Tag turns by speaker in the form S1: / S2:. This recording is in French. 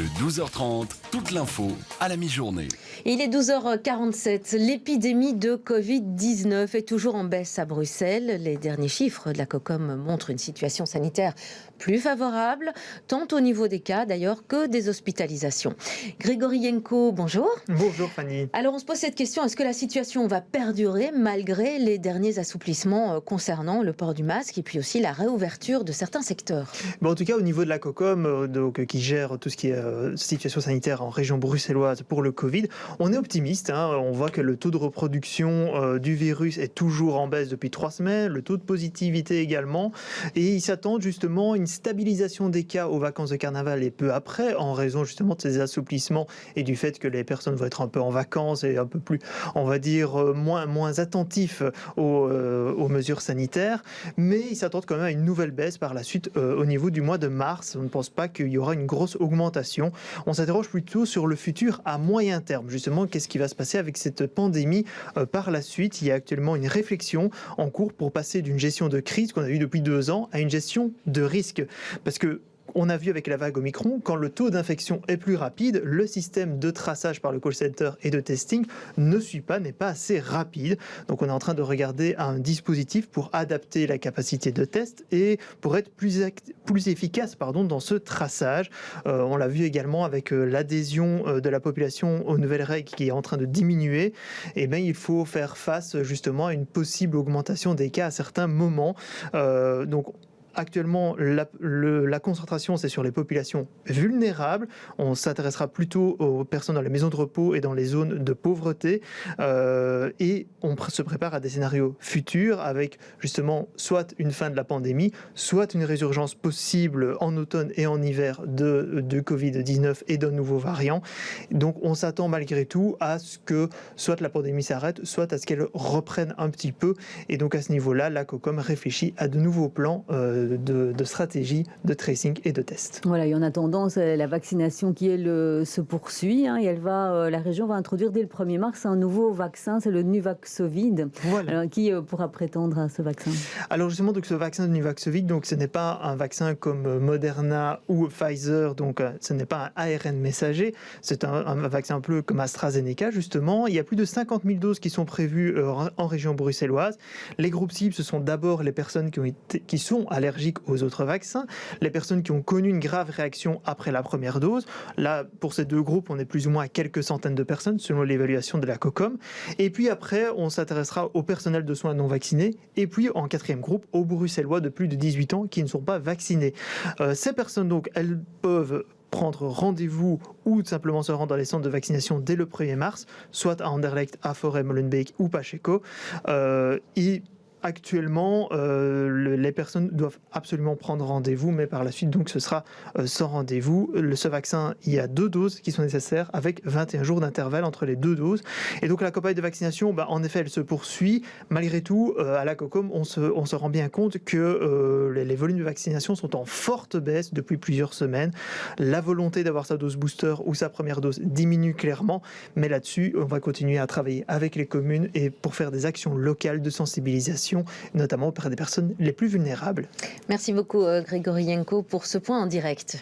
S1: Le 12h30, toute l'info à la mi-journée.
S2: Il est 12h47. L'épidémie de Covid-19 est toujours en baisse à Bruxelles. Les derniers chiffres de la COCOM montrent une situation sanitaire plus favorable, tant au niveau des cas d'ailleurs que des hospitalisations. Grégory Yenko, bonjour.
S3: Bonjour Fanny.
S2: Alors on se pose cette question, est-ce que la situation va perdurer malgré les derniers assouplissements concernant le port du masque et puis aussi la réouverture de certains secteurs?
S3: En tout cas, au niveau de la COCOM, qui gère tout ce qui est situation sanitaire en région bruxelloise pour le Covid, on est optimiste. On voit que le taux de reproduction du virus est toujours en baisse depuis 3 semaines, le taux de positivité également. Et ils s'attendent justement à une stabilisation des cas aux vacances de carnaval et peu après, en raison justement de ces assouplissements et du fait que les personnes vont être un peu en vacances et un peu plus, on va dire, moins attentifs aux mesures sanitaires. Mais ils s'attendent quand même à une nouvelle baisse par la suite au niveau du mois de mars. On ne pense pas qu'il y aura une grosse augmentation. On s'interroge plutôt sur le futur à moyen terme. Justement, qu'est-ce qui va se passer avec cette pandémie par la suite? Il y a actuellement une réflexion en cours pour passer d'une gestion de crise qu'on a eue depuis 2 ans à une gestion de risque. Parce que on a vu avec la vague Omicron, quand le taux d'infection est plus rapide, le système de traçage par le call center et de testing n'est pas assez rapide. Donc on est en train de regarder un dispositif pour adapter la capacité de test et pour être plus efficace dans ce traçage. On l'a vu également avec l'adhésion de la population aux nouvelles règles qui est en train de diminuer. Et bien, il faut faire face justement à une possible augmentation des cas à certains moments. Actuellement, la concentration, c'est sur les populations vulnérables. On s'intéressera plutôt aux personnes dans les maisons de repos et dans les zones de pauvreté. Et on se prépare à des scénarios futurs avec justement soit une fin de la pandémie, soit une résurgence possible en automne et en hiver de Covid-19 et d'un nouveau variant. Donc on s'attend malgré tout à ce que soit la pandémie s'arrête, soit à ce qu'elle reprenne un petit peu. Et donc à ce niveau-là, la COCOM réfléchit à de nouveaux plans de stratégie, de tracing et de test.
S4: Voilà, et en attendant, la vaccination qui se poursuit. Et la région va introduire dès le 1er mars un nouveau vaccin, c'est le Nuvaxovid.
S3: Voilà.
S4: Alors, qui pourra prétendre à ce vaccin?
S3: Alors justement, ce vaccin de Nuvaxovid, ce n'est pas un vaccin comme Moderna ou Pfizer, donc ce n'est pas un ARN messager, c'est un vaccin un peu comme AstraZeneca justement. Il y a plus de 50 000 doses qui sont prévues en région bruxelloise. Les groupes cibles, ce sont d'abord les personnes qui sont allergiques aux autres vaccins, les personnes qui ont connu une grave réaction après la première dose. Là, pour ces 2 groupes, on est plus ou moins à quelques centaines de personnes selon l'évaluation de la COCOM. Et puis après, on s'intéressera au personnel de soins non vaccinés et puis en 4e groupe, aux Bruxellois de plus de 18 ans qui ne sont pas vaccinés. Ces personnes, donc, elles peuvent prendre rendez-vous ou simplement se rendre dans les centres de vaccination dès le 1er mars, soit à Anderlecht, à Forêt, Molenbeek ou Pacheco. Actuellement, les personnes doivent absolument prendre rendez-vous, mais par la suite, donc, ce sera sans rendez-vous. Ce vaccin, il y a 2 doses qui sont nécessaires avec 21 jours d'intervalle entre les 2 doses. Et donc, la campagne de vaccination, en effet, elle se poursuit. Malgré tout, à la COCOM, on se rend bien compte que les volumes de vaccination sont en forte baisse depuis plusieurs semaines. La volonté d'avoir sa dose booster ou sa première dose diminue clairement, mais là-dessus, on va continuer à travailler avec les communes et pour faire des actions locales de sensibilisation, notamment auprès des personnes les plus vulnérables.
S2: Merci beaucoup Grégory Yenko pour ce point en direct.